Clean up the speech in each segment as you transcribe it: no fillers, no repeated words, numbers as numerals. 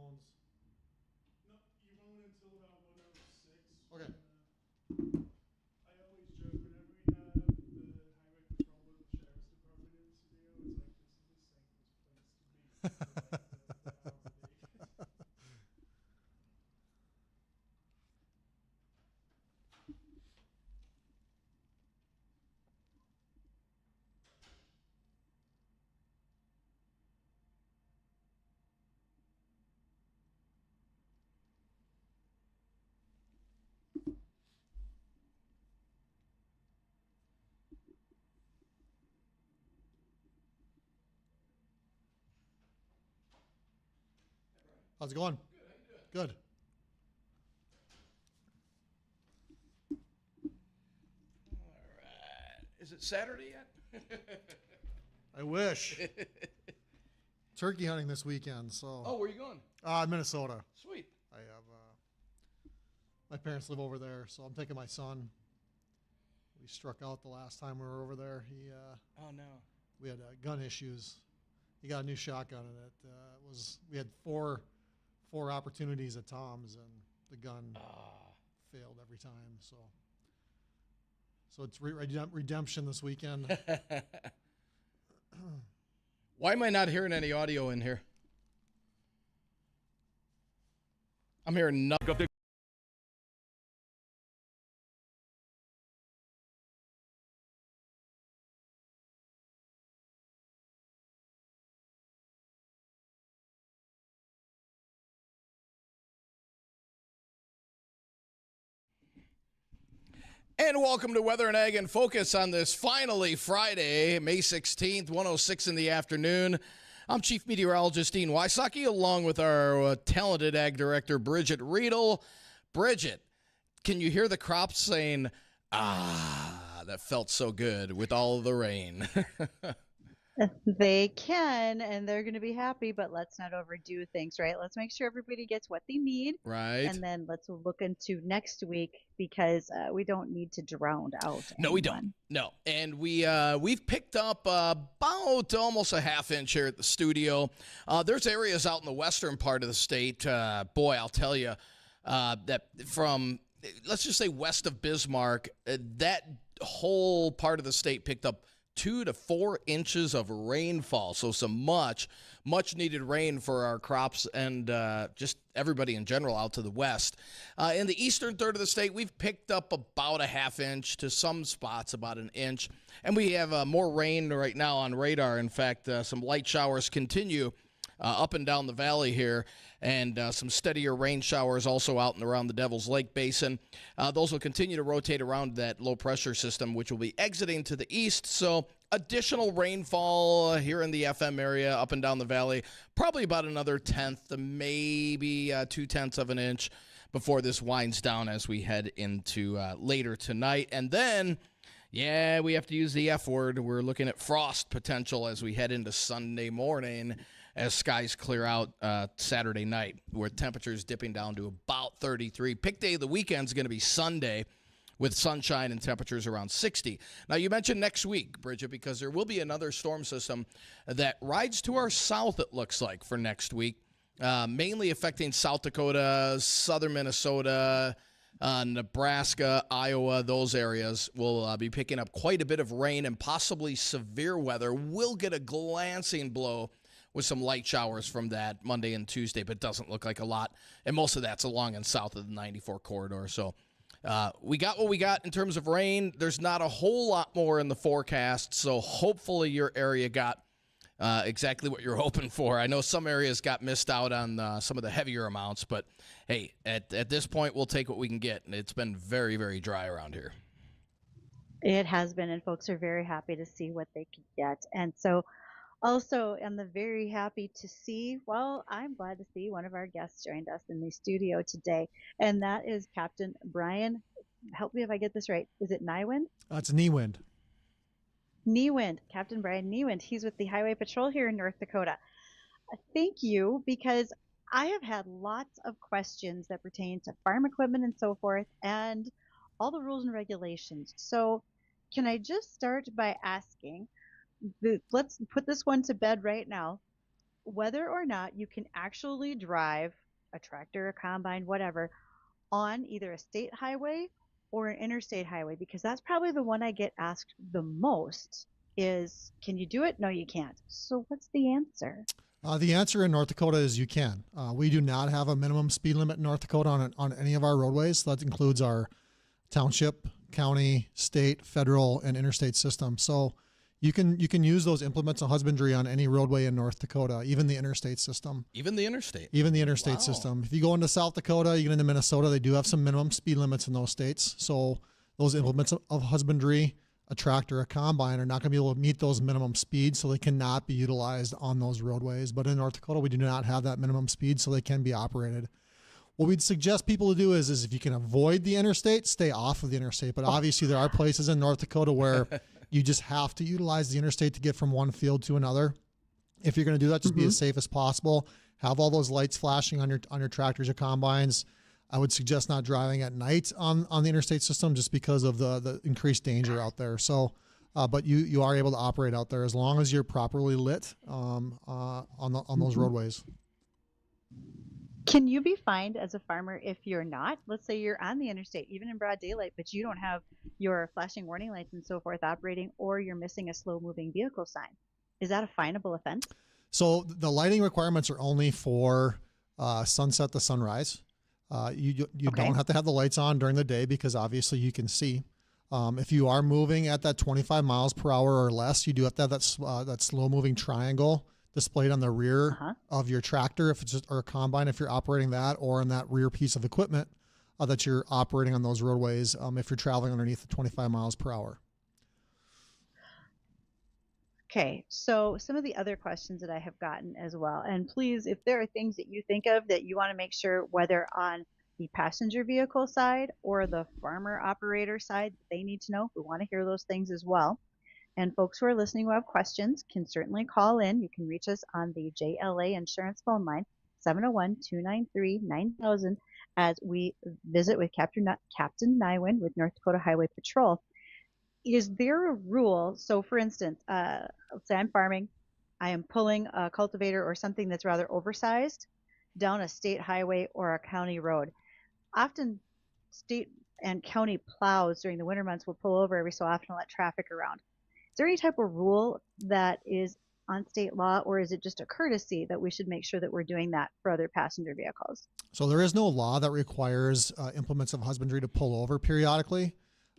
phones? No, you won't until about 1:06. Okay. I always joke whenever we have the highway patrol or the sheriff's department in the studio, it's like this is the safest place to be for like the hour of the day. How's it going? Good. All right. Is it Saturday yet? I wish. Turkey hunting this weekend, so. Oh, where are you going? Minnesota. Sweet. I have my parents live over there, so I'm taking my son. We struck out the last time we were over there. Oh no. We had gun issues. He got a new shotgun, and we had four opportunities at Tom's, and the gun failed every time. So it's redemption this weekend. Why am I not hearing any audio in here? I'm hearing nothing. And welcome to Weather and Ag in Focus on this finally Friday, May 16th, 1:06 in the afternoon. I'm Chief Meteorologist Dean Wysocki, along with our talented Ag Director, Bridgette Readel. Bridgette, can you hear the crops saying, that felt so good with all the rain? They can, and they're going to be happy, but let's not overdo things, right? Let's make sure everybody gets what they need. Right. And then let's look into next week because we don't need to drown out. No, we don't. No. And we've picked up about almost a half inch here at the studio. There's areas out in the western part of the state. Boy, I'll tell you, that from, let's just say west of Bismarck, that whole part of the state picked up 2 to 4 inches of rainfall. So some much needed rain for our crops and just everybody in general out to the west. In the eastern third of the state, we've picked up about a half inch, to some spots about an inch. And we have more rain right now on radar. In fact, some light showers continue up and down the valley here, and some steadier rain showers also out and around the Devil's Lake Basin. Those will continue to rotate around that low pressure system, which will be exiting to the east. So additional rainfall here in the FM area up and down the valley, probably about another 1/10 to maybe 2/10 of an inch before this winds down as we head into later tonight. And then, yeah, we have to use the F word. We're looking at frost potential as we head into Sunday morning, as skies clear out Saturday night, where temperatures dipping down to about 33. Pick day of the weekend is going to be Sunday, with sunshine and temperatures around 60. Now, you mentioned next week, Bridgette, because there will be another storm system that rides to our south, it looks like, for next week, mainly affecting South Dakota, southern Minnesota, Nebraska, Iowa. Those areas will be picking up quite a bit of rain and possibly severe weather. We'll get a glancing blow with some light showers from that Monday and Tuesday, but it doesn't look like a lot. And most of that's along and south of the 94 corridor. So we got what we got in terms of rain. There's not a whole lot more in the forecast, so hopefully your area got exactly what you're hoping for. I know some areas got missed out on some of the heavier amounts, but hey, at this point, we'll take what we can get. And it's been very, very dry around here. It has been, and folks are very happy to see what they could get. And so also, I'm very happy to see, well, I'm glad to see one of our guests joined us in the studio today, and that is Captain Brian. Help me if I get this right. Is it Neiwind? It's Neiwind. Neiwind, Captain Brian Neiwind. He's with the Highway Patrol here in North Dakota. Thank you, because I have had lots of questions that pertain to farm equipment and so forth, and all the rules and regulations. So can I just start by asking, let's put this one to bed right now. whether or not you can actually drive a tractor, a combine, whatever, on either a state highway or an interstate highway, because that's probably the one I get asked the most is, can you do it? No, you can't. So what's the answer? The answer in North Dakota is you can. We do not have a minimum speed limit in North Dakota on any of our roadways. That includes our township, county, state, federal, and interstate system. So you can use those implements of husbandry on any roadway in North Dakota, even the interstate system. Even the interstate? Even the interstate Wow. system. If you go into South Dakota, you get into Minnesota, they do have some minimum speed limits in those states. So those implements of husbandry, a tractor, a combine, are not going to be able to meet those minimum speeds, so they cannot be utilized on those roadways. But in North Dakota, we do not have that minimum speed, so they can be operated. What we'd suggest people to do is if you can avoid the interstate, stay off of the interstate. But obviously, there are places in North Dakota where you just have to utilize the interstate to get from one field to another. If you're going to do that, just be as safe as possible. Have all those lights flashing on your tractors or combines. I would suggest not driving at night on the interstate system just because of the increased danger out there. So, but you are able to operate out there as long as you're properly lit on those roadways. Can you be fined as a farmer if you're not? Let's say you're on the interstate, even in broad daylight, but you don't have your flashing warning lights and so forth operating, or you're missing a slow moving vehicle sign. Is that a finable offense? So the lighting requirements are only for sunset to sunrise. You don't have to have the lights on during the day because obviously you can see. If you are moving at that 25 miles per hour or less, you do have to have that slow moving triangle displayed on the rear of your tractor, if it's just, or a combine, if you're operating that, or in that rear piece of equipment that you're operating on those roadways, if you're traveling underneath the 25 miles per hour. Okay, so some of the other questions that I have gotten as well, and please, if there are things that you think of that you want to make sure, whether on the passenger vehicle side or the farmer operator side, they need to know, we want to hear those things as well. And folks who are listening who have questions can certainly call in. You can reach us on the JLA Insurance phone line, 701-293-9000, as we visit with Captain Neiwind with North Dakota Highway Patrol. Is there a rule? So for instance, let's say I'm farming, I am pulling a cultivator or something that's rather oversized down a state highway or a county road. Often state and county plows during the winter months will pull over every so often to let traffic around. Is there any type of rule that is on state law, or is it just a courtesy that we should make sure that we're doing that for other passenger vehicles? So there is no law that requires implements of husbandry to pull over periodically.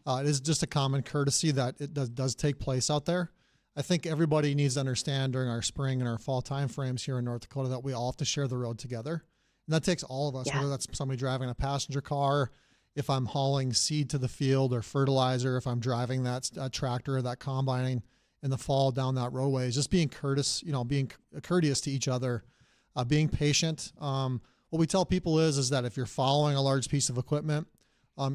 It is just a common courtesy that it does take place out there. I think everybody needs to understand during our spring and our fall time frames here in North Dakota that we all have to share the road together. And that takes all of us, whether that's somebody driving a passenger car, if I'm hauling seed to the field or fertilizer, if I'm driving that tractor or that combine in the fall down that roadway, just being courteous to each other, being patient. What we tell people is that if you're following a large piece of equipment,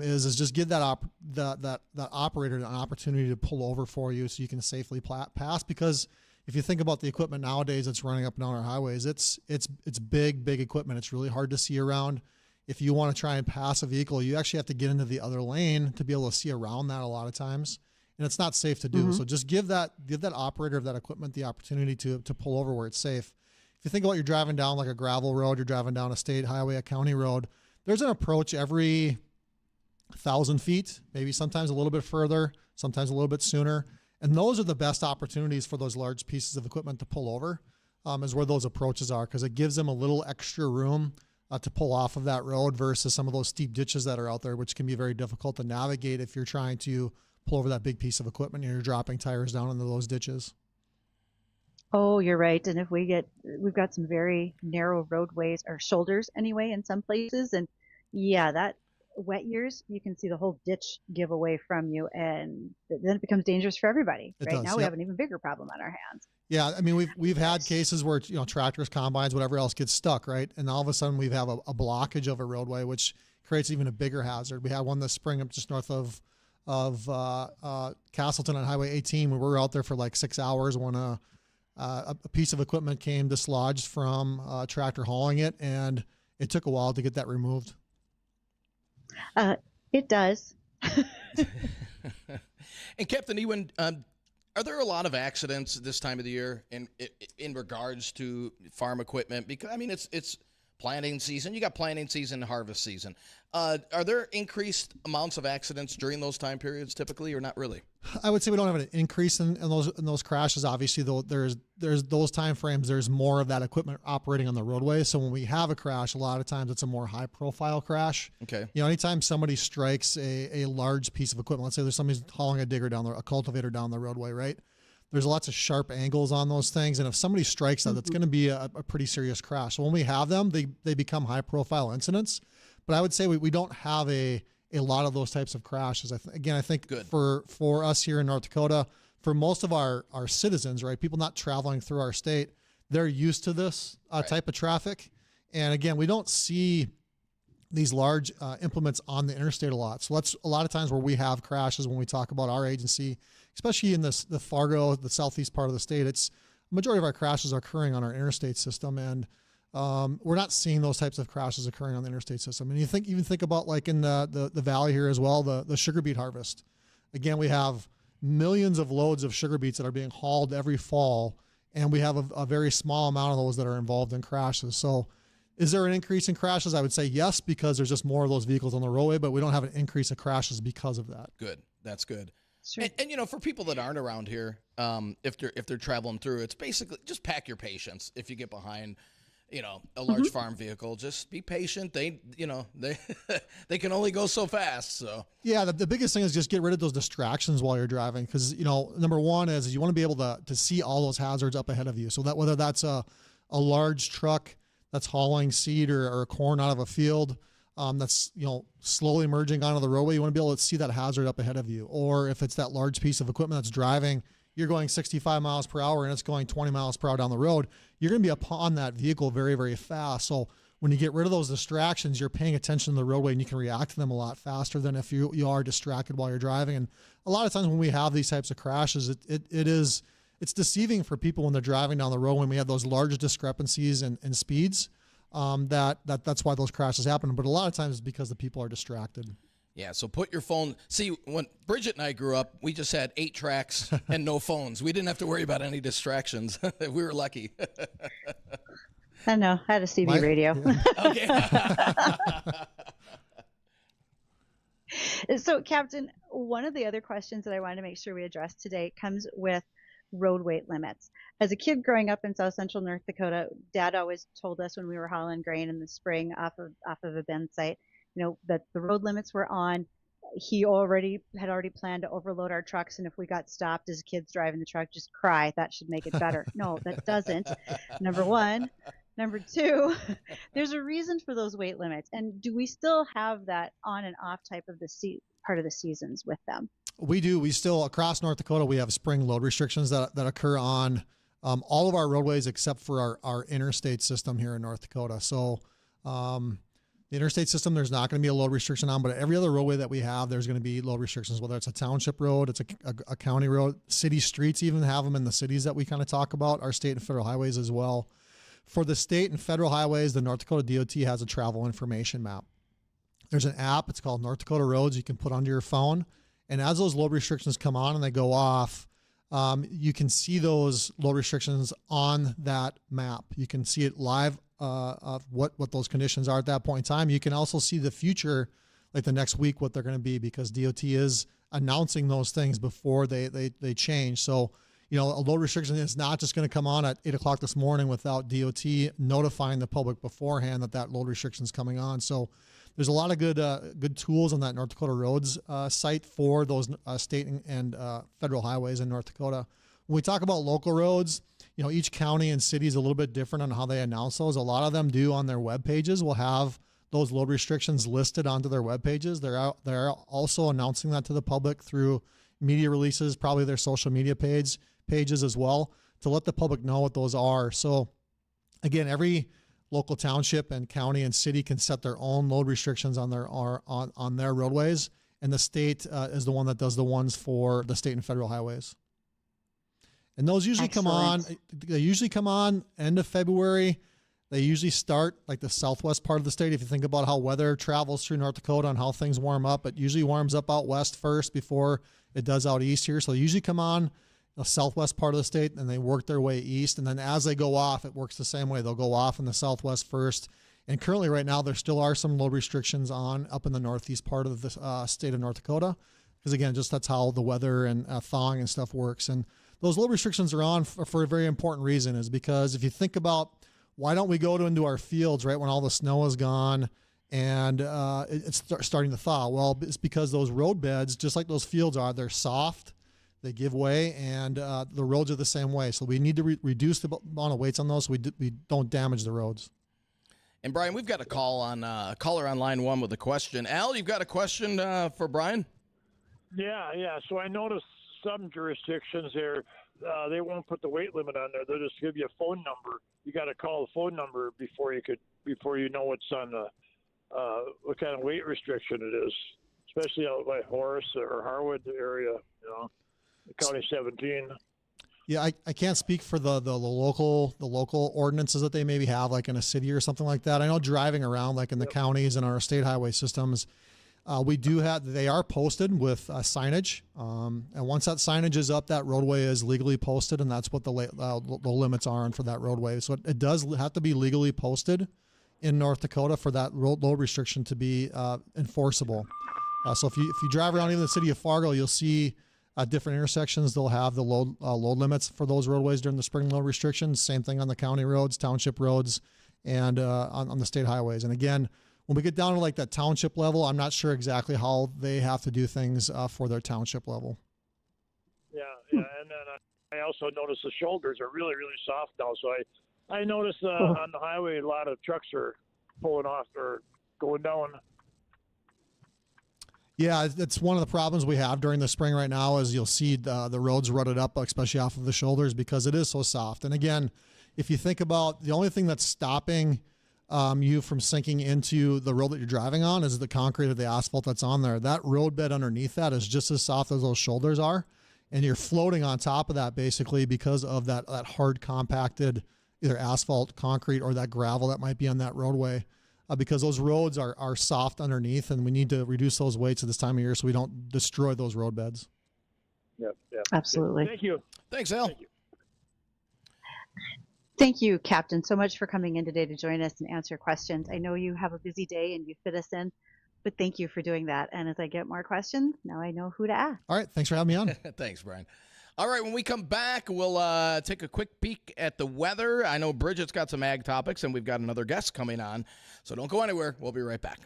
is just give that operator an opportunity to pull over for you so you can safely pass. Because if you think about the equipment nowadays that's running up and down our highways, it's big equipment. It's really hard to see around. If you want to try and pass a vehicle, you actually have to get into the other lane to be able to see around that a lot of times, and it's not safe to do. So just give that operator of that equipment the opportunity to pull over where it's safe. If you think about you're driving down like a gravel road, you're driving down a state highway, a county road, there's an approach every 1,000 feet, maybe sometimes a little bit further, sometimes a little bit sooner. And those are the best opportunities for those large pieces of equipment to pull over, is where those approaches are, because it gives them a little extra room to pull off of that road versus some of those steep ditches that are out there, which can be very difficult to navigate if you're trying to pull over that big piece of equipment and you're dropping tires down into those ditches. Oh, you're right. And if we've got some very narrow roadways or shoulders anyway in some places, and that wet years, you can see the whole ditch give away from you, and then it becomes dangerous for everybody. Now we have an even bigger problem on our hands. Yeah, I mean, we've had cases where tractors, combines, whatever else gets stuck, right? And all of a sudden we have a blockage of a roadway, which creates even a bigger hazard. We had one this spring up just north of Castleton on Highway 18, where we were out there for like 6 hours when a piece of equipment came dislodged from a tractor hauling it, and it took a while to get that removed. It does. And Captain Neiwind, Are there a lot of accidents this time of the year in regards to farm equipment? Because I mean, it's planting season. You got planting season, harvest season. Are there increased amounts of accidents during those time periods typically, or not really? I would say we don't have an increase in those crashes. Obviously, though, there's those time frames. There's more of that equipment operating on the roadway. So when we have a crash, a lot of times it's a more high profile crash. Okay. You know, anytime somebody strikes a large piece of equipment, let's say there's somebody's hauling a digger a cultivator down the roadway, right? There's lots of sharp angles on those things, and if somebody strikes that, that's going to be a pretty serious crash. So when we have them, they become high profile incidents. But I would say we don't have a lot of those types of crashes. I think Good. for us here in North Dakota, for most of our citizens, right, people not traveling through our state, they're used to this type of traffic. And again, we don't see these large implements on the interstate a lot. So that's a lot of times where we have crashes when we talk about our agency, especially in the Fargo, the southeast part of the state. It's the majority of our crashes are occurring on our interstate system, and we're not seeing those types of crashes occurring on the interstate system. And even think about like in the valley here as well, the sugar beet harvest. Again, we have millions of loads of sugar beets that are being hauled every fall, and we have a very small amount of those that are involved in crashes. So is there an increase in crashes? I would say yes, because there's just more of those vehicles on the roadway, but we don't have an increase of crashes because of that. Good. That's good. Sure. And you know, for people that aren't around here, if they're traveling through, it's basically just pack your patience. If you get behind, you know, a large farm vehicle, just be patient. They they can only go so fast. So yeah, the biggest thing is just get rid of those distractions while you're driving, because you know, number one is you want to be able to see all those hazards up ahead of you. So that whether that's a large truck that's hauling seed or corn out of a field, that's, you know, slowly merging onto the roadway, you want to be able to see that hazard up ahead of you. Or if it's that large piece of equipment that's driving, you're going 65 miles per hour and it's going 20 miles per hour down the road, you're going to be upon that vehicle very, very fast. So when you get rid of those distractions, you're paying attention to the roadway and you can react to them a lot faster than if you are distracted while you're driving. And a lot of times when we have these types of crashes, it's deceiving for people when they're driving down the road when we have those large discrepancies in speeds. That's why those crashes happen. But a lot of times it's because the people are distracted. yeah, so put your phone. See, when Bridgette and I grew up, we just had 8 tracks and no phones. We didn't have to worry about any distractions. We were lucky. I know. I had a CB radio. Okay. So, Captain, one of the other questions that I wanted to make sure we address today comes with road weight limits. As a kid growing up in South Central North Dakota, Dad always told us when we were hauling grain in the spring off of a bin site, you know, that the road limits were on. He had already planned to overload our trucks, and if we got stopped as kids driving the truck, just cry. That should make it better. No, that doesn't. Number one. Number two, there's a reason for those weight limits. And do we still have that on and off type of part of the seasons with them? We do. We still, across North Dakota, we have spring load restrictions that occur on all of our roadways except for our interstate system here in North Dakota. So the interstate system, there's not going to be a load restriction on, but every other roadway that we have, there's going to be load restrictions, whether it's a township road, it's a county road, city streets even have them in the cities that we kind of talk about, our state and federal highways as well. For the state and federal highways, the North Dakota DOT has a travel information map. There's an app, it's called North Dakota Roads, you can put onto your phone. And as those load restrictions come on and they go off, you can see those load restrictions on that map. You can see it live of what those conditions are at that point in time. You can also see the future, like the next week, what they're going to be, because DOT is announcing those things before they change. So, you know, a load restriction is not just going to come on at 8 o'clock this morning without DOT notifying the public beforehand that load restriction is coming on. So there's a lot of good tools on that North Dakota Roads site for those state and federal highways in North Dakota. When we talk about local roads, you know, each county and city is a little bit different on how they announce those. A lot of them do on their web pages will have those load restrictions listed onto their web pages. They're also announcing that to the public through media releases, probably their social media pages as well, to let the public know what those are. So again, every local township and county and city can set their own load restrictions on their roadways, and the state is the one that does the ones for the state and federal highways. And those usually come on end of February. They usually start like the southwest part of the state. If you think about how weather travels through North Dakota and how things warm up, it usually warms up out west first before it does out east here. So they usually come on the southwest part of the state, and they work their way east. And then as they go off, it works the same way. They'll go off in the southwest first. And currently right now, there still are some load restrictions on up in the northeast part of the state of North Dakota. Because again, just that's how the weather and thawing and stuff works. And those load restrictions are on for a very important reason, is because if you think about why don't we go into our fields right when all the snow is gone and it's starting to thaw? Well, it's because those road beds, just like those fields are, they're soft, they give way, and the roads are the same way. So we need to reduce the amount of weights on those so we don't damage the roads. And Brian, we've got a caller on line 1 with a question. Al, you've got a question for Brian? Yeah. So I noticed some jurisdictions there, they won't put the weight limit on there. They'll just give you a phone number. You got to call the phone number before you know what's on the what kind of weight restriction it is, especially out by Horace or Harwood area, County 17. Yeah, I can't speak for the local ordinances that they maybe have, like in a city or something like that. I know driving around, like in the counties and our state highway systems, they are posted with signage. And once that signage is up, that roadway is legally posted, and that's what the limits are on for that roadway. So it does have to be legally posted in North Dakota for that load restriction to be enforceable. So if you drive around even the city of Fargo, you'll see different intersections. They'll have the load limits for those roadways during the spring load restrictions. Same thing on the county roads, township roads, and on the state highways. And again, when we get down to like that township level, I'm not sure exactly how they have to do things for their township level. Yeah. And then I also noticed the shoulders are really, really soft now. So I noticed on the highway a lot of trucks are pulling off or going down. Yeah, it's one of the problems we have during the spring right now is you'll see the roads rutted up, especially off of the shoulders, because it is so soft. And again, if you think about the only thing that's stopping you from sinking into the road that you're driving on is the concrete or the asphalt that's on there. That road bed underneath that is just as soft as those shoulders are. And you're floating on top of that basically because of that hard compacted either asphalt, concrete, or that gravel that might be on that roadway. Because those roads are soft underneath, and we need to reduce those weights at this time of year so we don't destroy those road beds. Yep. Absolutely. Thank you. Thanks, Al. Thank you. Thank you, Captain, so much for coming in today to join us and answer questions. I know you have a busy day and you fit us in, but thank you for doing that. And as I get more questions, now I know who to ask. All right. Thanks for having me on. Thanks, Brian. All right, when we come back, we'll take a quick peek at the weather. I know Bridgette's got some ag topics, and we've got another guest coming on. So don't go anywhere. We'll be right back.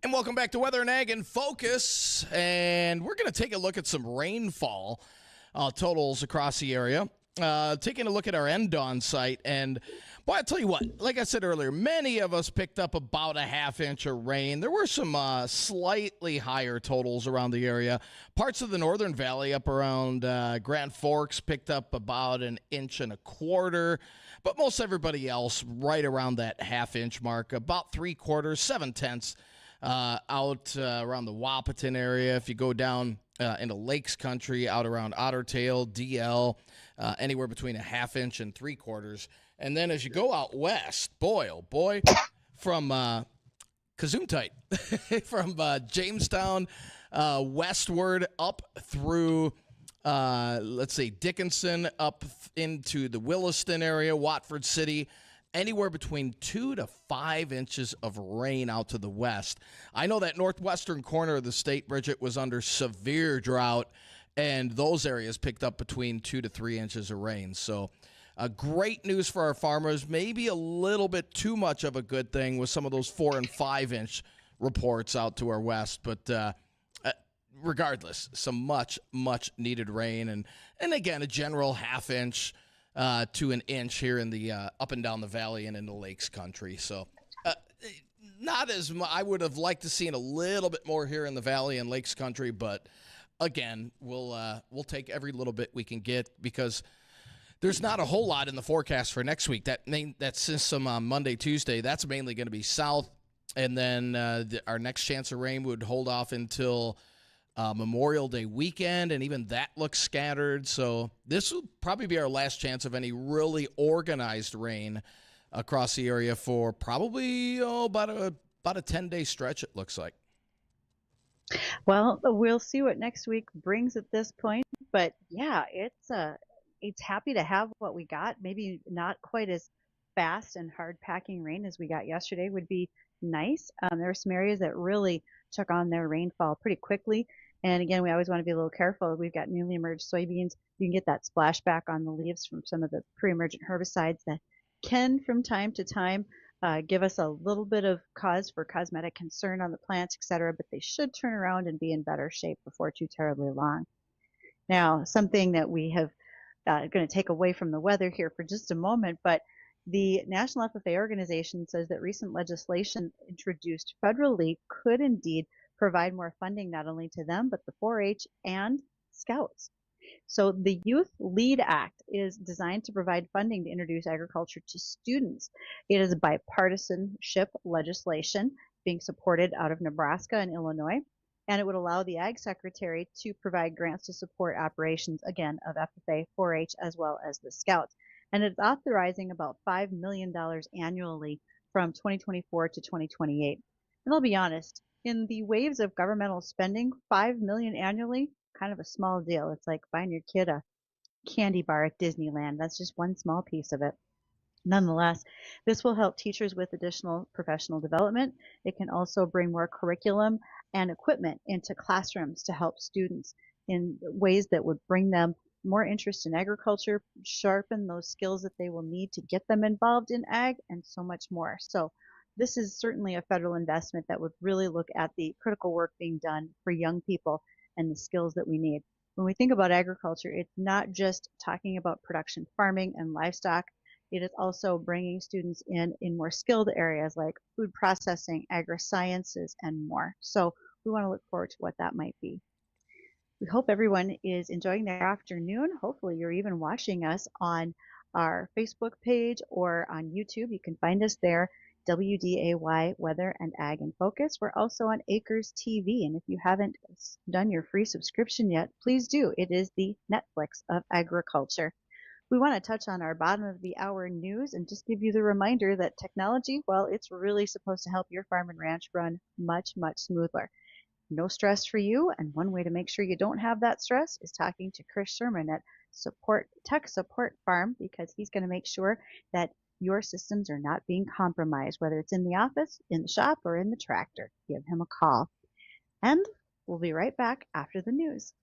And welcome back to Weather and Ag in Focus. And we're going to take a look at some rainfall totals across the area. Taking a look at our end-on site. And, boy, I'll tell you what, like I said earlier, many of us picked up about a half-inch of rain. There were some slightly higher totals around the area. Parts of the Northern Valley up around Grand Forks picked up about 1.25 inches. But most everybody else right around that half-inch mark, about 3/4, 7/10 out around the Wahpeton area. If you go down into Lakes Country, out around Ottertail, DL, anywhere between 1/2 inch and 3/4. And then as you go out west, boy, oh boy, from Gesundheit, from Jamestown westward up through, let's say, Dickinson, up into the Williston area, Watford City, anywhere between 2 to 5 inches of rain out to the west. I know that northwestern corner of the state, Bridgette, was under severe drought, and those areas picked up between 2 to 3 inches of rain. So great news for our farmers. Maybe a little bit too much of a good thing with some of those 4 and 5 inch reports out to our west. But regardless, some much needed rain. And again, a general 1/2 inch to 1 inch here in the up and down the valley and in the Lakes Country. So not as much. I would have liked to seen a little bit more here in the valley and Lakes Country, but again, we'll take every little bit we can get because there's not a whole lot in the forecast for next week. That system on Monday, Tuesday, that's mainly going to be south, and then our next chance of rain would hold off until Memorial Day weekend, and even that looks scattered. So this will probably be our last chance of any really organized rain across the area for probably about a 10-day stretch, it looks like. Well, we'll see what next week brings at this point. But yeah, it's happy to have what we got. Maybe not quite as fast and hard packing rain as we got yesterday would be nice. There were some areas that really took on their rainfall pretty quickly. And again, we always want to be a little careful. We've got newly emerged soybeans. You can get that splashback on the leaves from some of the pre-emergent herbicides that can, from time to time, give us a little bit of cause for cosmetic concern on the plants, et cetera, but they should turn around and be in better shape before too terribly long. Now, something that we have going to take away from the weather here for just a moment, but the National FFA organization says that recent legislation introduced federally could indeed provide more funding not only to them, but the 4-H and Scouts. So the Youth Lead Act is designed to provide funding to introduce agriculture to students. It is bipartisanship legislation being supported out of Nebraska and Illinois, and it would allow the Ag Secretary to provide grants to support operations, again, of FFA, 4-H, as well as the Scouts. And it's authorizing about $5 million annually from 2024 to 2028. And I'll be honest, in the waves of governmental spending, $5 million annually, kind of a small deal. It's like buying your kid a candy bar at Disneyland. That's just one small piece of it. Nonetheless, this will help teachers with additional professional development. It can also bring more curriculum and equipment into classrooms to help students in ways that would bring them more interest in agriculture, sharpen those skills that they will need to get them involved in ag, and so much more. So this is certainly a federal investment that would really look at the critical work being done for young people and the skills that we need. When we think about agriculture, it's not just talking about production farming and livestock. It is also bringing students in more skilled areas like food processing, agri-sciences, and more. So we want to look forward to what that might be. We hope everyone is enjoying their afternoon. Hopefully you're even watching us on our Facebook page or on YouTube. You can find us there, WDAY Weather and Ag in Focus. We're also on Acres TV, and if you haven't done your free subscription yet, please do. It is the Netflix of agriculture. We want to touch on our bottom of the hour news and just give you the reminder that technology, well, it's really supposed to help your farm and ranch run much, much smoother. No stress for you, and one way to make sure you don't have that stress is talking to Chris Sherman at Tech Support Farm, because he's going to make sure that your systems are not being compromised, whether it's in the office, in the shop, or in the tractor. Give him a call. And we'll be right back after the news.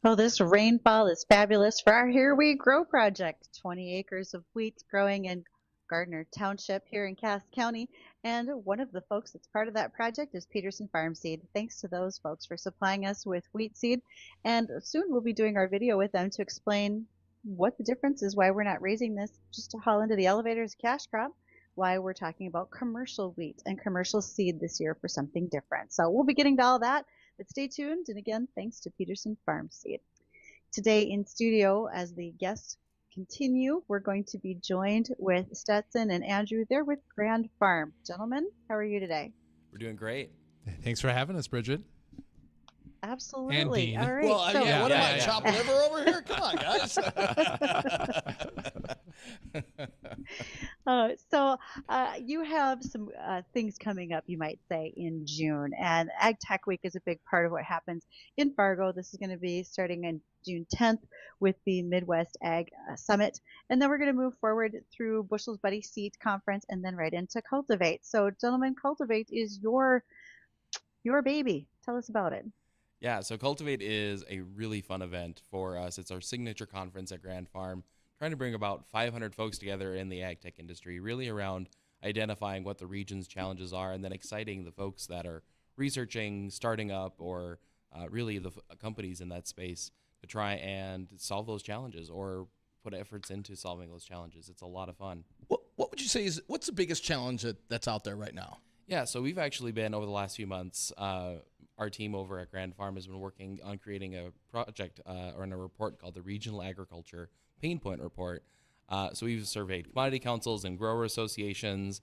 Oh, this rainfall is fabulous for our Here We Grow project. 20 acres of wheat growing in Gardner Township here in Cass County. And one of the folks that's part of that project is Peterson Farm Seed. Thanks to those folks for supplying us with wheat seed. And soon we'll be doing our video with them to explain what the difference is, why we're not raising this just to haul into the elevator as a cash crop, why we're talking about commercial wheat and commercial seed this year for something different. So we'll be getting to all that. But stay tuned, and again, thanks to Peterson Farm Seed. Today in studio, as the guests continue, we're going to be joined with Stetson and Andrew. They're with Grand Farm. Gentlemen, how are you today? We're doing great. Thanks for having us, Bridgette. Absolutely. Dean. All right. Well, so, yeah, what am I, yeah. chopped liver over here? Come on, guys. You have some things coming up, you might say, in June. And Ag Tech Week is a big part of what happens in Fargo. This is going to be starting on June 10th with the Midwest Ag Summit. And then we're going to move forward through Bushell's Buddy Seat Conference and then right into Cultivate. So, gentlemen, Cultivate is your baby. Tell us about it. Yeah, so Cultivate is a really fun event for us. It's our signature conference at Grand Farm, trying to bring about 500 folks together in the ag tech industry, really around identifying what the region's challenges are and then exciting the folks that are researching, starting up, or really the companies in that space to try and solve those challenges or put efforts into solving those challenges. It's a lot of fun. What would you say what's the biggest challenge that's out there right now? Yeah, so we've actually been, over the last few months, our team over at Grand Farm has been working on creating a project or in a report called the Regional Agriculture Pain Point Report. So we've surveyed commodity councils and grower associations.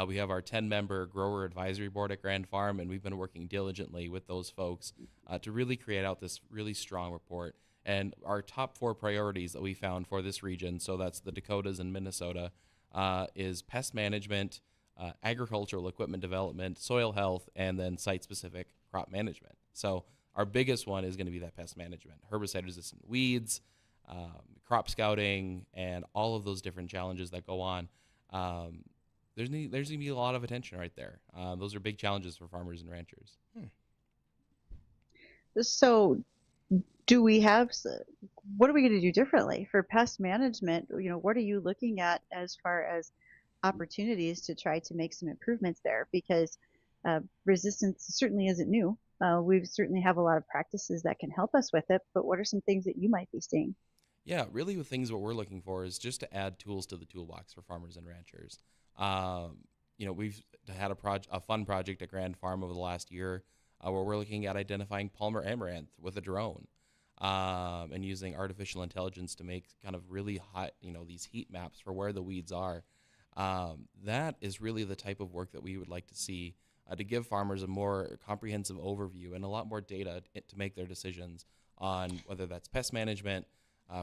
We have our 10-member grower advisory board at Grand Farm, and we've been working diligently with those folks to really create out this really strong report. And our top 4 priorities that we found for this region, so that's the Dakotas and Minnesota, is pest management, agricultural equipment development, soil health, and then site-specific crop management. So our biggest one is going to be that pest management, herbicide-resistant weeds, crop scouting, and all of those different challenges that go on. There's going to be a lot of attention right there. Those are big challenges for farmers and ranchers. So do we have, what are we going to do differently for pest management? What are you looking at as far as opportunities to try to make some improvements there? Because resistance certainly isn't new. We certainly have a lot of practices that can help us with it, but what are some things that you might be seeing? Yeah, really the things what we're looking for is just to add tools to the toolbox for farmers and ranchers. We've had a fun project at Grand Farm over the last year where we're looking at identifying Palmer amaranth with a drone and using artificial intelligence to make kind of really hot, these heat maps for where the weeds are. That is really the type of work that we would like to see to give farmers a more comprehensive overview and a lot more data to make their decisions on whether that's pest management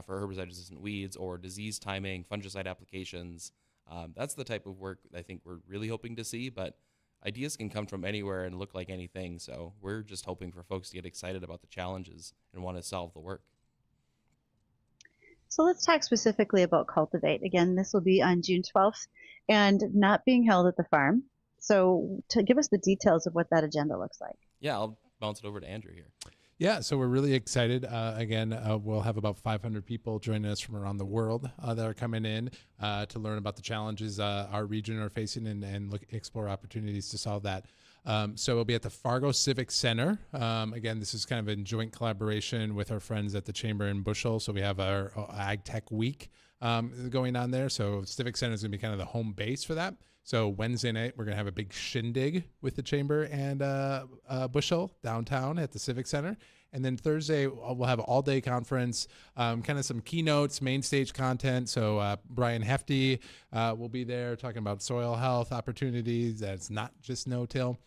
for herbicide-resistant weeds or disease timing, fungicide applications. That's the type of work I think we're really hoping to see, but ideas can come from anywhere and look like anything, so we're just hoping for folks to get excited about the challenges and want to solve the work. So let's talk specifically about Cultivate. Again, this will be on June 12th and not being held at the farm. So to give us the details of what that agenda looks like. Yeah, I'll bounce it over to Andrew here. Yeah, so we're really excited. We'll have about 500 people joining us from around the world that are coming in to learn about the challenges our region are facing and explore opportunities to solve that. So it'll be at the Fargo Civic Center. Again, this is kind of in joint collaboration with our friends at the Chamber in Bushel. So we have our Ag Tech Week going on there. So Civic Center is going to be kind of the home base for that. So Wednesday night, we're going to have a big shindig with the Chamber and Bushel downtown at the Civic Center. And then Thursday, we'll have an all-day conference, kind of some keynotes, main stage content. So Brian Hefty will be there talking about soil health opportunities. That's not just no-till.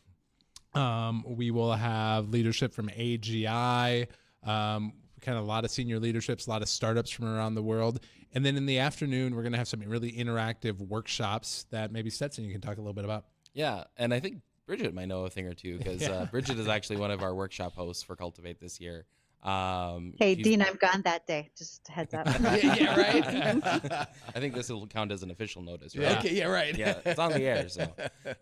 We will have leadership from AGI, kind of a lot of senior leaderships, a lot of startups from around the world. And then in the afternoon, we're going to have some really interactive workshops that maybe Stetson, you can talk a little bit about. Yeah, and I think Bridgette might know a thing or two because Bridgette is actually one of our workshop hosts for Cultivate this year. Hey, Dean, I'm gone that day. Just heads up. Yeah, right. I think this will count as an official notice, right? Okay, yeah, right. Yeah, it's on the air. So,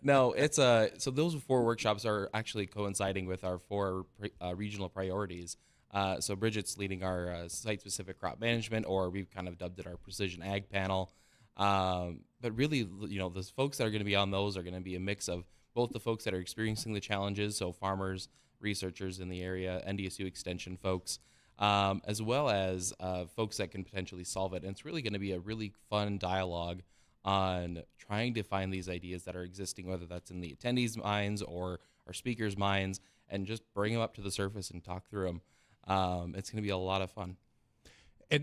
no, it's so those 4 workshops are actually coinciding with our 4 regional priorities. So Bridgette's leading our site-specific crop management, or we've kind of dubbed it our precision ag panel. But really, the folks that are going to be on those are going to be a mix of both the folks that are experiencing the challenges, so farmers, researchers in the area, NDSU extension folks, as well as folks that can potentially solve it. And it's really going to be a really fun dialogue on trying to find these ideas that are existing, whether that's in the attendees' minds or our speakers' minds, and just bring them up to the surface and talk through them. It's going to be a lot of fun.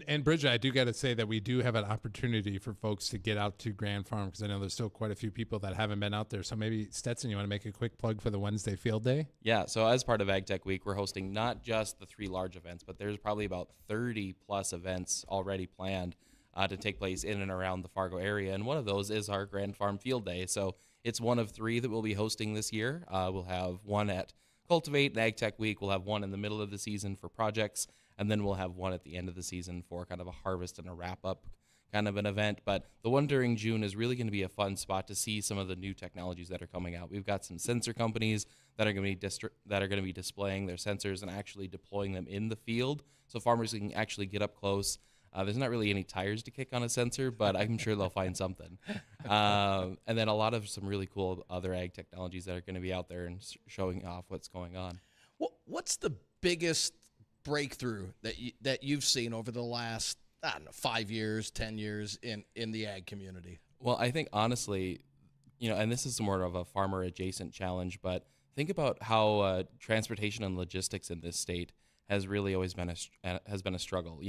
And Bridget, I do got to say that we do have an opportunity for folks to get out to Grand Farm, because I know there's still quite a few people that haven't been out there. So maybe, Stetson, you want to make a quick plug for the Wednesday Field Day? Yeah, so as part of AgTech Week, we're hosting not just the 3 large events, but there's probably about 30 plus events already planned to take place in and around the Fargo area. And one of those is our Grand Farm Field Day. So it's one of 3 that we'll be hosting this year. We'll have one at Cultivate and AgTech Week. We'll have one in the middle of the season for projects, and then we'll have one at the end of the season for kind of a harvest and a wrap-up kind of an event. But the one during June is really going to be a fun spot to see some of the new technologies that are coming out. We've got some sensor companies that are going to be displaying their sensors and actually deploying them in the field, so farmers can actually get up close. There's not really any tires to kick on a sensor, but I'm sure they'll find something. And then a lot of some really cool other ag technologies that are going to be out there and showing off what's going on. What's the biggest breakthrough that you've seen over the last, 5 years, 10 years in the ag community? Well, I think honestly, and this is more of a farmer adjacent challenge, but think about how transportation and logistics in this state has really always been a struggle.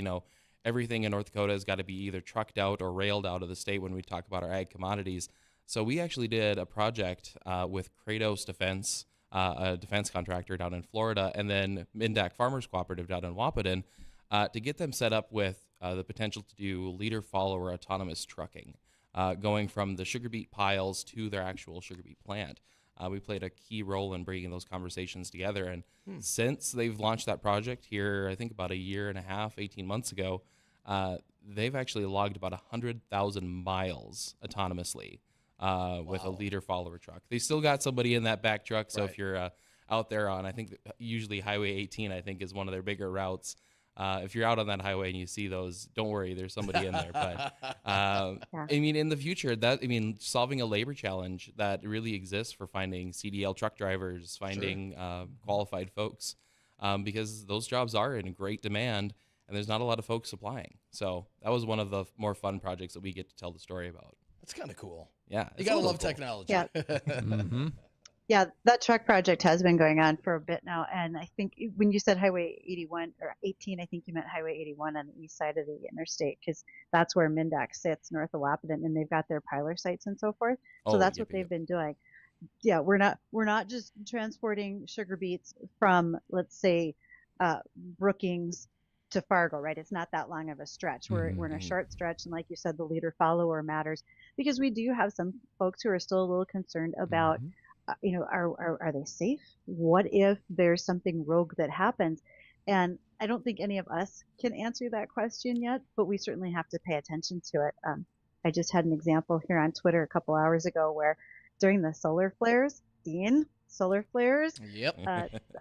Everything in North Dakota has got to be either trucked out or railed out of the state when we talk about our ag commodities. So we actually did a project with Kratos Defense, a defense contractor down in Florida, and then Mindak Farmers Cooperative down in Wahpeton, to get them set up with the potential to do leader-follower autonomous trucking, going from the sugar beet piles to their actual sugar beet plant. We played a key role in bringing those conversations together. And since they've launched that project here, I think about a year and a half, 18 months ago, they've actually logged about 100,000 miles autonomously with a leader-follower truck. They still got somebody in that back truck. So if you're out there on, I think usually Highway 18, I think, is one of their bigger routes. If you're out on that highway and you see those, don't worry, there's somebody in there. But in the future, solving a labor challenge that really exists for finding CDL truck drivers, finding qualified folks, because those jobs are in great demand and there's not a lot of folks applying. So that was one of the more fun projects that we get to tell the story about. That's kind of cool. Yeah. You got to love technology. Yeah. Mm-hmm. Yeah, that truck project has been going on for a bit now, and I think when you said Highway 81 or 18, I think you meant Highway 81 on the east side of the interstate, because that's where Mindak sits, north of Wahpeton, and they've got their piler sites and so forth. So that's what they've been doing. Yeah, we're not just transporting sugar beets from, let's say, Brookings to Fargo, right? It's not that long of a stretch. We're in a short stretch, and like you said, the leader follower matters, because we do have some folks who are still a little concerned about. Are they safe? What if there's something rogue that happens? And I don't think any of us can answer that question yet, but we certainly have to pay attention to it. I just had an example here on Twitter a couple hours ago where during the solar flares, Yep.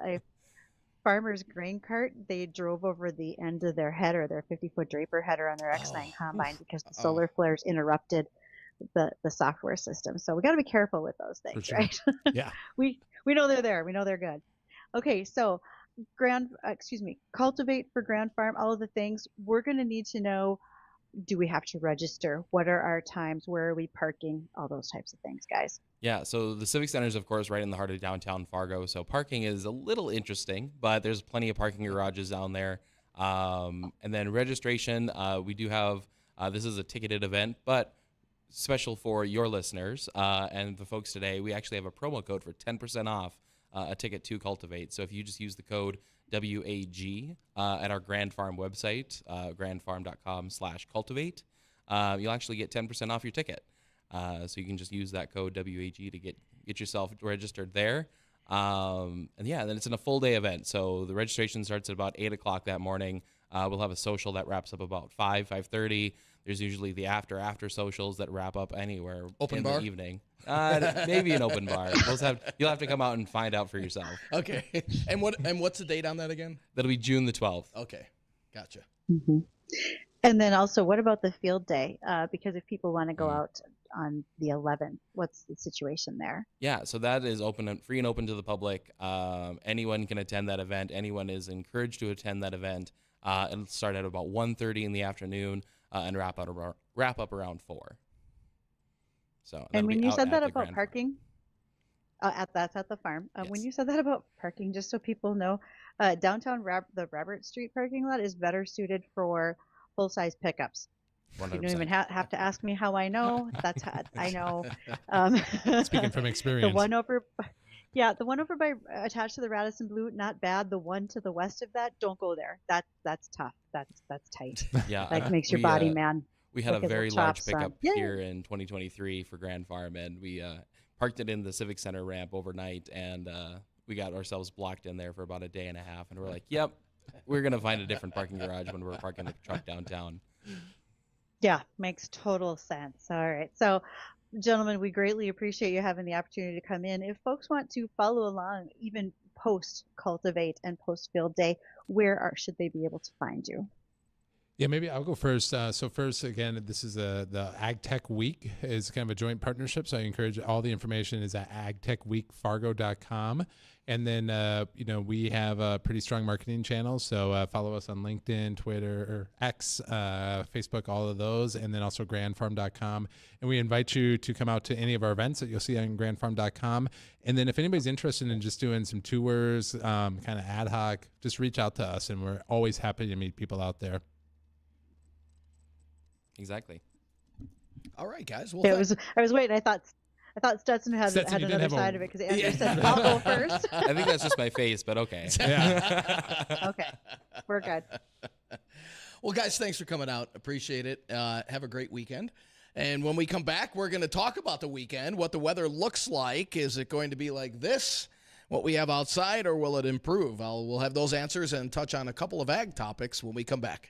a farmer's grain cart, they drove over the end of their header, their 50-foot draper header on their X9 combine, because the solar flares interrupted the software system. So we got to be careful with those things, sure. right? Yeah. we know they're there. We know they're good. Okay, so cultivate for Grand Farm, all of the things. We're going to need to know, do we have to register? What are our times? Where are we parking? All those types of things, guys. Yeah, so the Civic Center is, of course, right in the heart of downtown Fargo. So parking is a little interesting, but there's plenty of parking garages down there. And then registration, we do have, this is a ticketed event, but special for your listeners and the folks today, we actually have a promo code for 10% off a ticket to Cultivate. So if you just use the code WAG at our Grand Farm website, grandfarm.com/cultivate, you'll actually get 10% off your ticket. So you can just use that code WAG to get yourself registered there. And then it's in a full day event. So the registration starts at about 8 o'clock that morning. We'll have a social that wraps up about 5:30. There's usually the after socials that wrap up anywhere Open in bar? the evening. Maybe an open bar. You'll have to come out and find out for yourself. Okay. And what's the date on that again? That'll be June the 12th. Okay. Gotcha. Mm-hmm. And then also, what about the field day? Because if people want to go out on the 11th, what's the situation there? Yeah, so that is free and open to the public. Anyone can attend that event. Anyone is encouraged to attend that event. It'll start at about 1:30 in the afternoon and wrap up around 4. So. And when you said that about Grand parking, that's at the farm. Yes. When you said that about parking, just so people know, downtown the Robert Street parking lot is better suited for full-size pickups. 100%. You don't even have to ask me how I know. That's how I know. Speaking from experience. The one over by attached to the Radisson Blue, not bad. The one to the west of that, don't go there. That's tough. That's tight. Yeah, Like makes your body man. We had like a his very little large chops pickup on. Yeah. here in 2023 for Grand Farm, and we parked it in the Civic Center ramp overnight, and we got ourselves blocked in there for about a day and a half, and we're like, yep, we're going to find a different parking garage when we're parking the truck downtown. Yeah, makes total sense. All right. So, gentlemen, we greatly appreciate you having the opportunity to come in. If folks want to follow along, even post Cultivate and post Field Day, should they be able to find you? Yeah, maybe I'll go first. So first, again, this is the Ag Tech Week is kind of a joint partnership. So I encourage all the information is at agtechweekfargo.com. And then, we have a pretty strong marketing channel. So follow us on LinkedIn, Twitter, or X, Facebook, all of those. And then also grandfarm.com. And we invite you to come out to any of our events that you'll see on grandfarm.com. And then if anybody's interested in just doing some tours, kind of ad hoc, just reach out to us. And we're always happy to meet people out there. Exactly. All right, guys. Well, I was waiting. I thought Stetson had Stetson, you did another have side of it because Andrew said I'll go first. I think that's just my face, but okay. Yeah. Okay, we're good. Well, guys, thanks for coming out. Appreciate it. Have a great weekend. And when we come back, we're going to talk about the weekend, what the weather looks like. Is it going to be like this, what we have outside, or will it improve? We'll have those answers and touch on a couple of ag topics when we come back.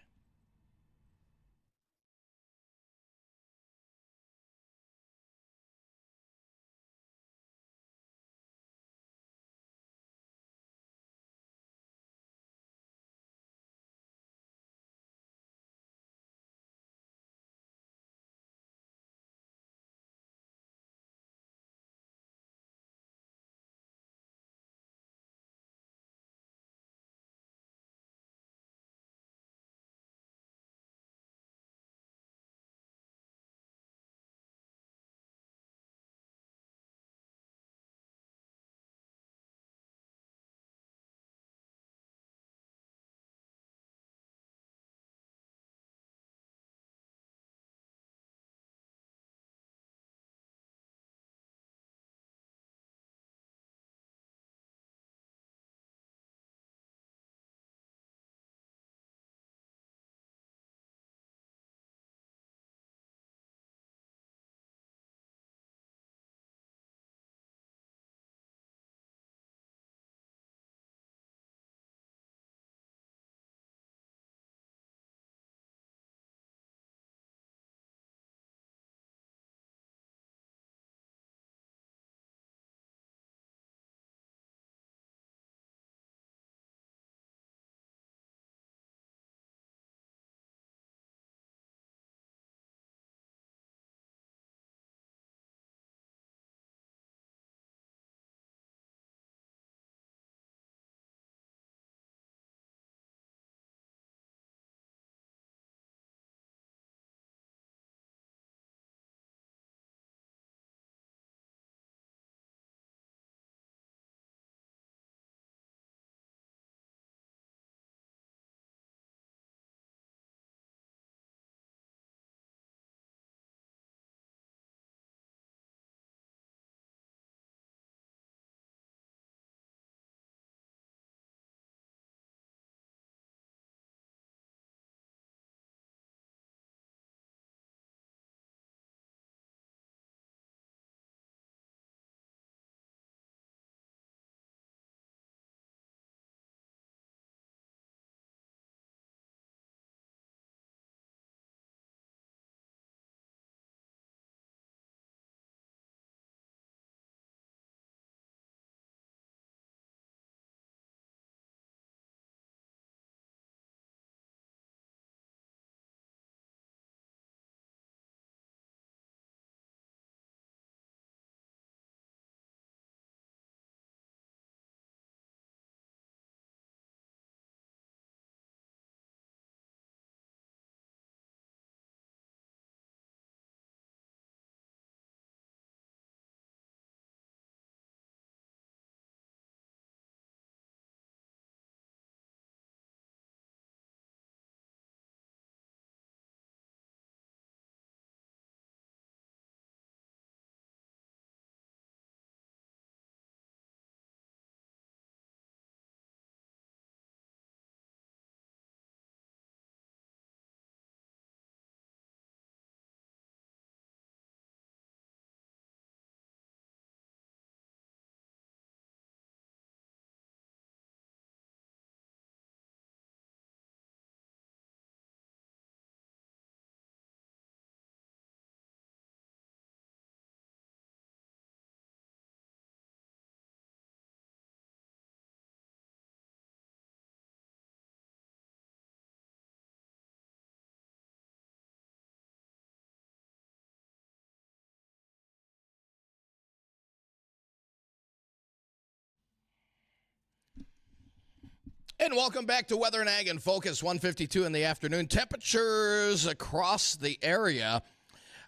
And welcome back to Weather and Ag in Focus, 1:52 in the afternoon. Temperatures across the area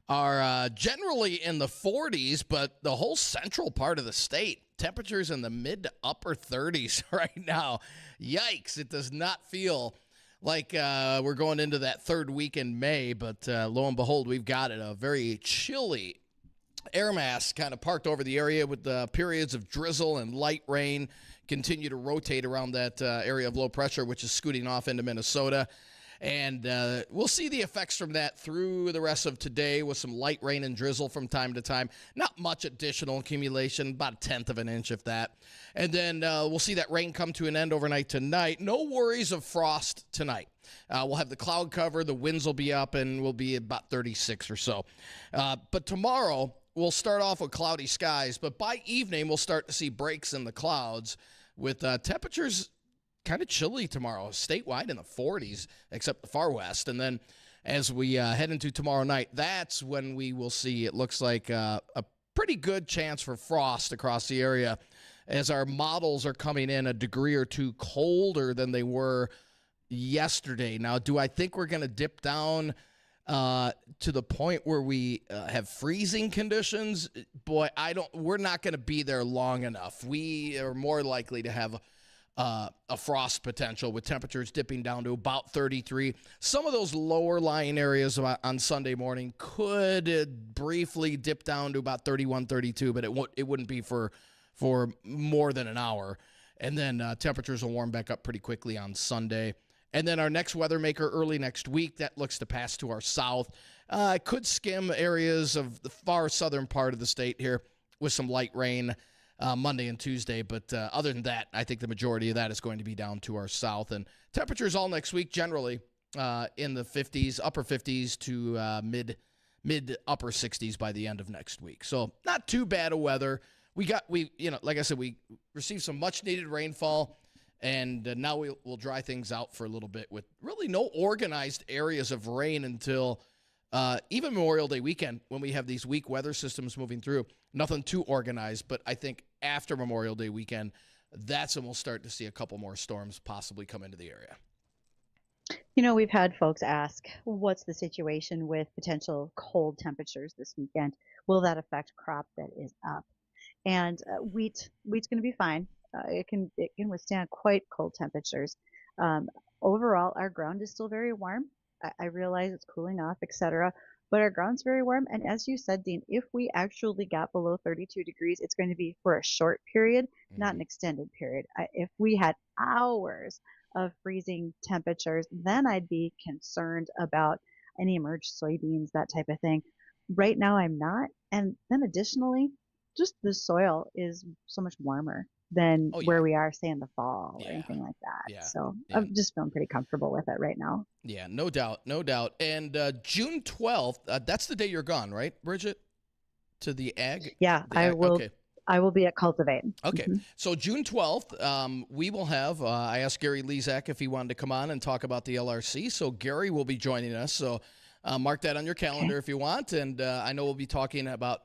are generally in the 40s, but the whole central part of the state, temperatures in the mid to upper 30s right now. Yikes, it does not feel like we're going into that third week in May, but lo and behold, we've got it. A very chilly air mass kind of parked over the area with periods of drizzle and light rain continue to rotate around that area of low pressure, which is scooting off into Minnesota. And we'll see the effects from that through the rest of today with some light rain and drizzle from time to time. Not much additional accumulation, about a tenth of an inch, if that. And then we'll see that rain come to an end overnight tonight. No worries of frost tonight. We'll have the cloud cover. The winds will be up, and we'll be about 36 or so. But tomorrow, we'll start off with cloudy skies. But by evening, we'll start to see breaks in the clouds with temperatures kind of chilly tomorrow, statewide in the 40s, except the far west. And then as we head into tomorrow night, that's when we will see, it looks like a pretty good chance for frost across the area as our models are coming in a degree or two colder than they were yesterday. Now, do I think we're going to dip down to the point where we have freezing conditions? Boy, we're not going to be there long enough. We are more likely to have a frost potential with temperatures dipping down to about 33. Some of those lower lying areas on Sunday morning could briefly dip down to about 31, 32, but it wouldn't be for more than an hour. And then temperatures will warm back up pretty quickly on Sunday. And then our next weather maker early next week, that looks to pass to our south. It could skim areas of the far southern part of the state here with some light rain Monday and Tuesday. But other than that, I think the majority of that is going to be down to our south. And temperatures all next week generally in the 50s, upper 50s to mid upper 60s by the end of next week. So not too bad of weather. Like I said, we received some much needed rainfall. And now we'll dry things out for a little bit with really no organized areas of rain until even Memorial Day weekend when we have these weak weather systems moving through. Nothing too organized, but I think after Memorial Day weekend, that's when we'll start to see a couple more storms possibly come into the area. You know, we've had folks ask, what's the situation with potential cold temperatures this weekend? Will that affect crop that is up? And wheat's going to be fine. It can withstand quite cold temperatures. Overall, our ground is still very warm. I realize it's cooling off, etc., but our ground's very warm. And as you said, Dean, if we actually got below 32 degrees, it's going to be for a short period, not an extended period. If we had hours of freezing temperatures, then I'd be concerned about any emerged soybeans, that type of thing. Right now, I'm not. And then additionally, just the soil is so much warmer than where we are, say, in the fall or anything like that. Yeah. So I'm just feeling pretty comfortable with it right now. Yeah, no doubt. And June 12th, that's the day you're gone, right, Bridgette? To the ag? Yeah, I will. Okay. I will be at Cultivate. Okay. So June 12th, we will have, I asked Gary Lezak if he wanted to come on and talk about the LRC. So Gary will be joining us. So mark that on your calendar if you want. And I know we'll be talking about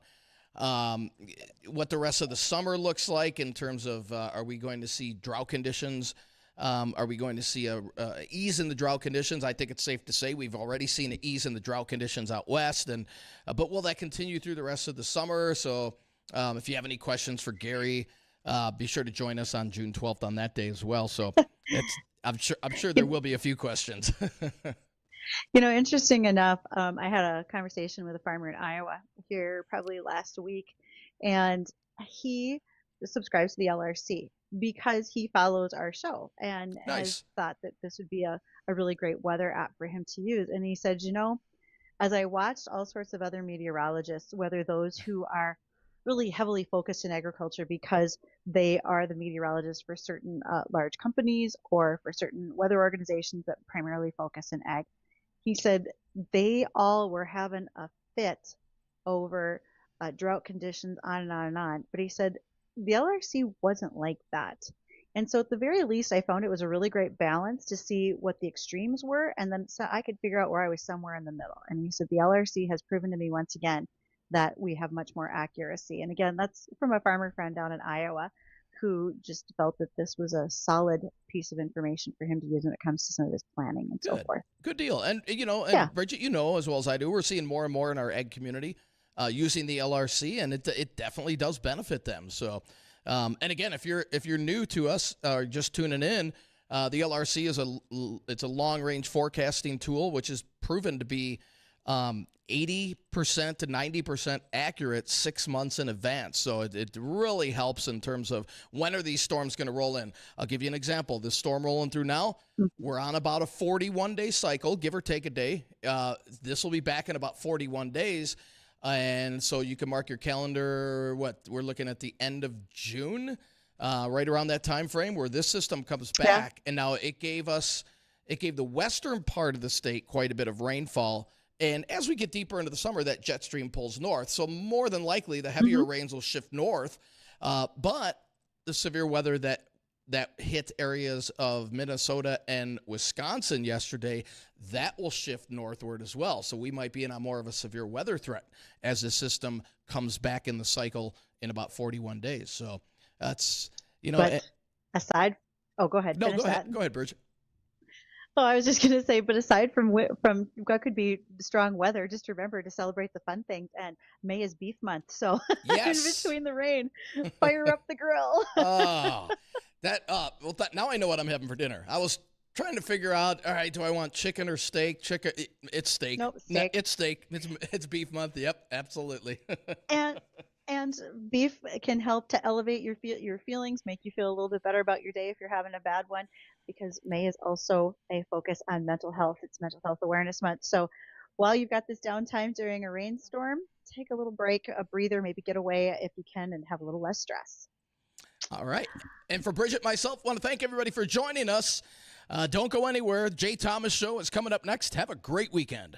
what the rest of the summer looks like in terms of are we going to see drought conditions? Are we going to see a ease in the drought conditions? I think it's safe to say we've already seen an ease in the drought conditions out west, and but will that continue through the rest of the summer? So if you have any questions for Gary, be sure to join us on June 12th on that day as well. So I'm sure there will be a few questions. You know, interesting enough, I had a conversation with a farmer in Iowa here probably last week, and he subscribes to the LRC because he follows our show and has thought that this would be a really great weather app for him to use. And he said, you know, as I watched all sorts of other meteorologists, whether those who are really heavily focused in agriculture because they are the meteorologists for certain large companies or for certain weather organizations that primarily focus in ag, he said they all were having a fit over drought conditions, on and on and on. But he said the LRC wasn't like that. And so at the very least, I found it was a really great balance to see what the extremes were. And then so I could figure out where I was somewhere in the middle. And he said the LRC has proven to me once again that we have much more accuracy. And again, that's from a farmer friend down in Iowa who just felt that this was a solid piece of information for him to use when it comes to some of his planning and so forth. Good deal. And, Yeah. Bridgette, as well as I do, we're seeing more and more in our ag community using the LRC, and it definitely does benefit them. So, and again, if you're new to us or just tuning in, the LRC it's a long range forecasting tool, which is proven to be 80% to 90% accurate 6 months in advance. So it really helps in terms of when are these storms going to roll in. I'll give you an example. This storm rolling through now, we're on about a 41-day cycle, give or take a day. This will be back in about 41 days. And so you can mark your calendar, we're looking at the end of June, right around that time frame where this system comes back. And now it gave the western part of the state quite a bit of rainfall. And as we get deeper into the summer, that jet stream pulls north. So more than likely, the heavier rains will shift north. But the severe weather that hit areas of Minnesota and Wisconsin yesterday, that will shift northward as well. So we might be in a more of a severe weather threat as the system comes back in the cycle in about 41 days. So that's, But aside, go ahead. No, finish go ahead. that. Go ahead, Bridgette. Oh, I was just going to say, but aside from what could be strong weather, just remember to celebrate the fun things. And May is beef month, so Yes. in between the rain, fire up the grill. Oh, now I know what I'm having for dinner. I was trying to figure out, all right, do I want chicken or steak? Chicken, it's steak. Nope, No, steak. it's steak. It's beef month. Yep, absolutely. And beef can help to elevate your feelings, make you feel a little bit better about your day if you're having a bad one, because May is also a focus on mental health. It's Mental Health Awareness Month. So while you've got this downtime during a rainstorm, take a little break, a breather, maybe get away if you can and have a little less stress. All right. And for Bridgette, myself, want to thank everybody for joining us. Don't go anywhere. Jay Thomas Show is coming up next. Have a great weekend.